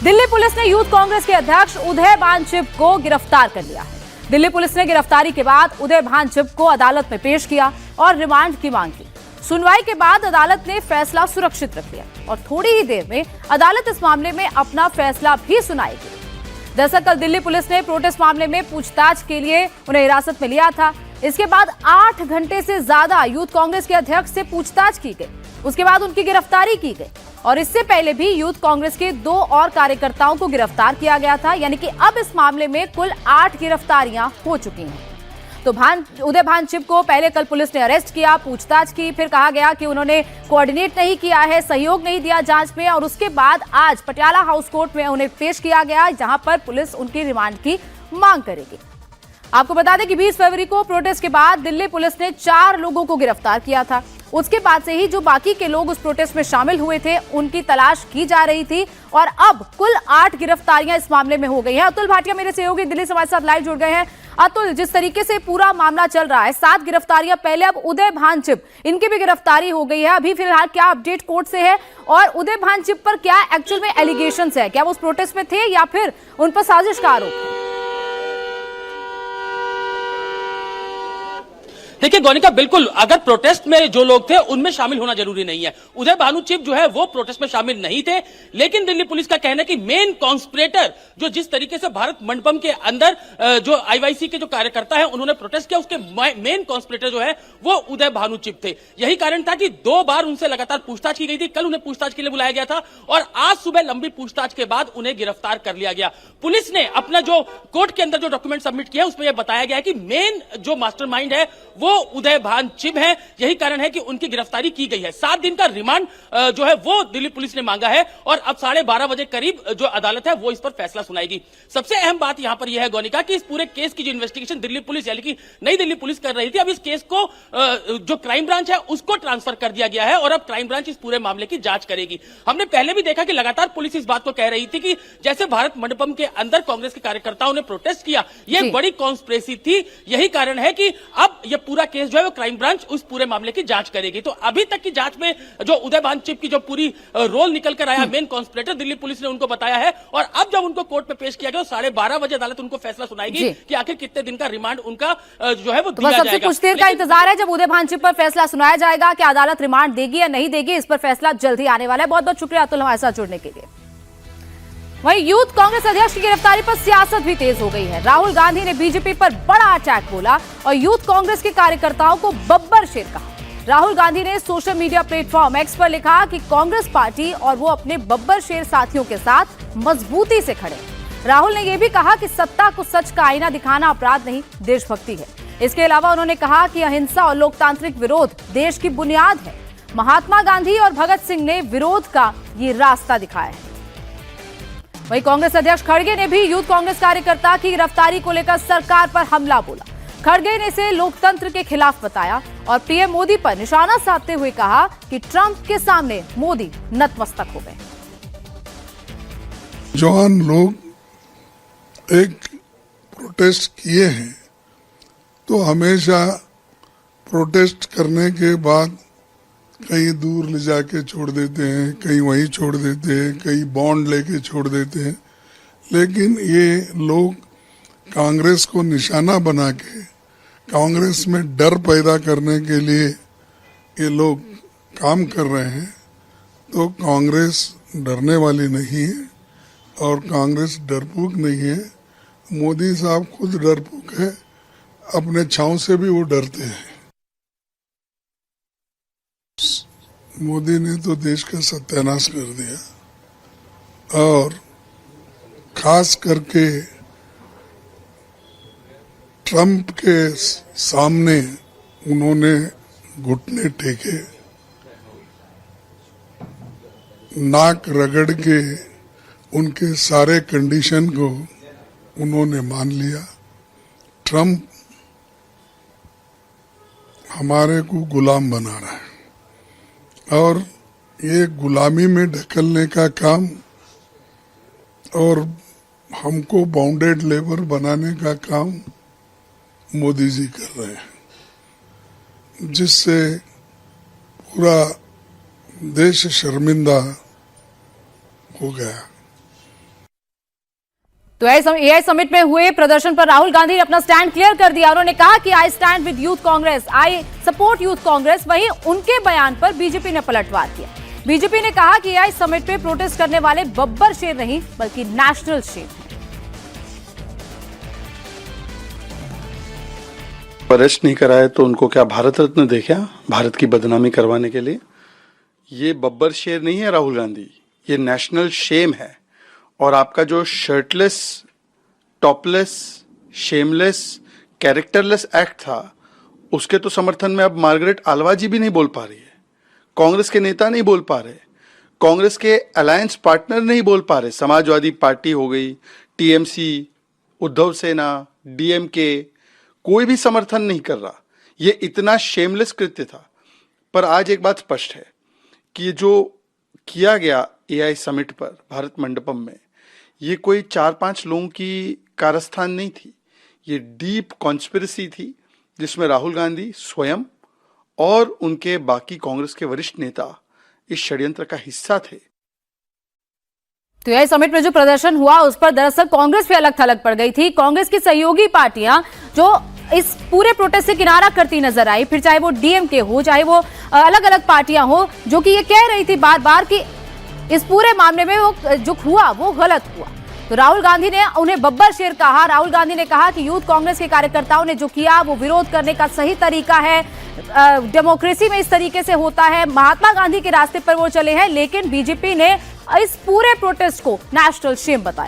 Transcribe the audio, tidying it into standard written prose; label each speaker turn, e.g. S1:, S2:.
S1: Delhi police ने youth Congress के अध्यक्ष उदय भानचिप को गिरफ्तार कर लिया है। दिल्ली पुलिस ने गिरफ्तारी के बाद उदय भानचिप को अदालत में पेश किया और रिमांड की मांग की। सुनवाई के बाद अदालत ने फैसला सुरक्षित रख लिया और थोड़ी ही देर में अदालत इस मामले में अपना फैसला भी सुनाएगी। दरअसल कल दिल्ली पुलिस ने प्रोटेस्ट मामले में पूछताछ के लिए उन्हें हिरासत में लिया था। इसके बाद 8 घंटे से ज्यादा यूथ कांग्रेस के अध्यक्ष से पूछताछ की गई। उसके बाद उनकी गिरफ्तारी की गई और इससे पहले भी यूथ कांग्रेस के 2 और कार्यकर्ताओं को गिरफ्तार किया गया था। यानी कि अब इस मामले में कुल 8 गिरफ्तारियां हो चुकी हैं। तो उदय भानचिप को पहले कल पुलिस ने अरेस्ट किया, पूछताछ की, फिर कहा गया कि उन्होंने कोऑर्डिनेट नहीं किया है, सहयोग नहीं दिया जांच में, और उसके बाद आज पटियाला हाउस कोर्ट में उन्हें पेश किया गया, जहां पर पुलिस उनकी रिमांड की मांग करेगी। आपको बता दें कि 20 फरवरी को प्रोटेस्ट के बाद दिल्ली पुलिस ने 4 लोगों को गिरफ्तार किया था। उसके बाद से ही जो बाकी के लोग उस प्रोटेस्ट में शामिल हुए थे उनकी तलाश की जा रही थी और अब कुल 8 गिरफ्तारियां इस मामले में हो गई हैं। अतुल भाटिया मेरे सहयोगी दिल्ली से हमारे साथ लाइव जुड़ गए हैं। अतुल, जिस तरीके से पूरा मामला चल रहा है, 7 गिरफ्तारियां पहले, अब उदय भानचिप, इनकी भी गिरफ्तारी हो गई है। अभी फिलहाल क्या अपडेट कोर्ट से है और उदय भानचिप पर क्या एक्चुअल में एलिगेशंस है? क्या वो उस प्रोटेस्ट में थे या फिर उन पर साजिश का आरोप है?
S2: देखिए गोनिका, बिल्कुल, अगर प्रोटेस्ट में जो लोग थे उनमें शामिल होना जरूरी नहीं है। उदय भानचिप जो है वो प्रोटेस्ट में शामिल नहीं थे, लेकिन दिल्ली पुलिस का कहना है कि मेन कॉन्स्पिरेटर जो जिस तरीके से भारत मंडपम के अंदर जो आईवाईसी के जो कार्यकर्ता है उन्होंने प्रोटेस्ट किया, उसके मेन कॉन्स्पिरेटर जो है वो उदय भानचिप थे। यही कारण था कि 2 बार उनसे लगातार पूछताछ की गई थी। कल उन्हें पूछताछ के लिए बुलाया गया था और आज सुबह लंबी पूछताछ के बाद उन्हें गिरफ्तार कर लिया गया। पुलिस ने अपना जो कोर्ट के अंदर जो डॉक्यूमेंट सबमिट किया उसमें यह बताया गया है कि मेन जो मास्टरमाइंड है वो उदय भानचिप है। यही कारण है कि उनकी गिरफ्तारी की गई है। 7 दिन का रिमांड जो है वो दिल्ली पुलिस ने मांगा है और अब 12:30 बजे करीब जो अदालत है वो इस पर फैसला सुनाएगी। सबसे अहम बात यहां पर यह है गोनिका कि इस पूरे केस की जो इन्वेस्टिगेशन दिल्ली पुलिस यानी कि नई दिल्ली पुलिस कर रही थी, अब इस केस को जो क्राइम ब्रांच है उसको ट्रांसफर कर दिया गया है और अब क्राइम ब्रांच इस पूरे मामले की जांच करेगी। हमने पहले भी देखा कि लगातार पुलिस इस बात को कह रही थी कि जैसे भारत मंडपम के अंदर कांग्रेस के कार्यकर्ताओं ने प्रोटेस्ट किया, यह बड़ी कॉन्स्पिरेसी थी। यही कारण है कि अब यह पूरा केस जो है वो क्राइम ब्रांच उस पूरे मामले की जांच करेगी। तो अभी तक की जांच में जो उदय भानचिप की जो पूरी रोल निकल कर आया, मेन कॉन्स्पिरेटर, दिल्ली पुलिस ने उनको बताया है और अब जब उनको कोर्ट में पेश किया गया 12:30 बजे अदालत उनको फैसला सुनाएगी कि आखिर कितने दिन का रिमांड उनका जो है वो दिया जाएगा।
S1: सबसे कुछ देर का इंतजार है जब उदय भानचिप पर फैसला सुनाया जाएगा कि अदालत रिमांड देगी या नहीं देगी। इस पर फैसला जल्द ही आने वाला है। बहुत बहुत शुक्रिया अतुल हमारे साथ जुड़ने के लिए। वहीं यूथ कांग्रेस अध्यक्ष की गिरफ्तारी पर सियासत भी तेज हो गई है। राहुल गांधी ने बीजेपी पर बड़ा अटैक बोला और यूथ कांग्रेस के कार्यकर्ताओं को बब्बर शेर कहा। राहुल गांधी ने सोशल मीडिया प्लेटफॉर्म एक्स पर लिखा कि कांग्रेस पार्टी और वो अपने बब्बर शेर साथियों के साथ मजबूती से खड़े। राहुल ने यह भी कहा कि सत्ता को सच का आईना दिखाना अपराध नहीं, देशभक्ति है। इसके अलावा उन्होंने कहा कि अहिंसा और लोकतांत्रिक विरोध देश की बुनियाद है। महात्मा गांधी और भगत सिंह ने विरोध का ये रास्ता दिखाया है। वहीं कांग्रेस अध्यक्ष खड़गे ने भी यूथ कांग्रेस कार्यकर्ता की गिरफ्तारी को लेकर सरकार पर हमला बोला। खड़गे ने इसे लोकतंत्र के खिलाफ बताया और पीएम मोदी पर निशाना साधते हुए कहा कि ट्रंप के सामने मोदी नतमस्तक हो गए।
S3: जवान लोग एक प्रोटेस्ट किए हैं तो हमेशा प्रोटेस्ट करने के बाद कहीं दूर ले जाके छोड़ देते हैं, कहीं वहीं छोड़ देते हैं, कहीं बॉन्ड लेके छोड़ देते हैं। लेकिन ये लोग कांग्रेस को निशाना बना के कांग्रेस में डर पैदा करने के लिए ये लोग काम कर रहे हैं। तो कांग्रेस डरने वाली नहीं है और कांग्रेस डरपोक नहीं है। मोदी साहब खुद डरपोक है, अपने छांव से भी वो डरते हैं। मोदी ने तो देश का सत्यानाश कर दिया और खास करके ट्रंप के सामने उन्होंने घुटने टेके, नाक रगड़ के उनके सारे कंडीशन को उन्होंने मान लिया। ट्रंप हमारे को गुलाम बना रहा है और ये गुलामी में ढकलने का काम और हमको बाउंडेड लेबर बनाने का काम मोदी जी कर रहे हैं, जिससे पूरा देश शर्मिंदा हो गया।
S1: तो एआई समिट में हुए प्रदर्शन पर राहुल गांधी ने अपना स्टैंड क्लियर कर दिया। उन्होंने कहा कि I stand with youth Congress, I support youth Congress. वहीं उनके बयान पर बीजेपी ने पलटवार किया। बीजेपी ने कहा कि एआई समिट पे प्रोटेस्ट करने वाले बब्बर शेर नहीं बल्कि नेशनल शेर हैं।
S4: अरेस्ट नहीं कराए तो उनको क्या भारत रत्न दे क्या, भारत की बदनामी करवाने के लिए? ये बब्बर शेर नहीं है राहुल गांधी, ये नेशनल शेम है। और आपका जो shirtless, topless, shameless, characterless act था, उसके तो समर्थन में अब मार्गरेट आलवा जी भी नहीं बोल पा रही है, कांग्रेस के नेता नहीं बोल पा रहे, कांग्रेस के अलायंस पार्टनर नहीं बोल पा रहे। समाजवादी पार्टी हो गई, टीएमसी, उद्धव सेना, डीएमके, कोई भी समर्थन नहीं कर रहा। ये इतना शेमलेस कृत्य था। पर आज एक बात स्पष्ट है कि जो किया गया एआई समिट पर भारत मंडपम में, ये कोई 4-5 लोगों की कारस्थान नहीं थी। ये डीप कॉन्स्पिरेसी थी जिसमें राहुल गांधी स्वयं और उनके बाकी कांग्रेस के वरिष्ठ नेता इस षड्यंत्र का हिस्सा थे।
S1: तो एआई समिट में जो प्रदर्शन हुआ उस पर दरअसल कांग्रेस भी अलग थलग पड़ गई थी। कांग्रेस की सहयोगी पार्टियां जो इस पूरे प्रोटेस्ट से किनारा करती नजर आई, फिर चाहे वो डीएमके हो, चाहे वो अलग अलग पार्टियां हो, जो कि ये कह रही थी बार बार कि इस पूरे मामले में वो जो हुआ वो गलत हुआ। तो राहुल गांधी ने उन्हें बब्बर शेर कहा। राहुल गांधी ने कहा कि यूथ कांग्रेस के कार्यकर्ताओं ने जो किया वो विरोध करने का सही तरीका है, डेमोक्रेसी में इस तरीके से होता है, महात्मा गांधी के रास्ते पर वो चले हैं। लेकिन बीजेपी ने इस पूरे प्रोटेस्ट को नेशनल शेम बताया।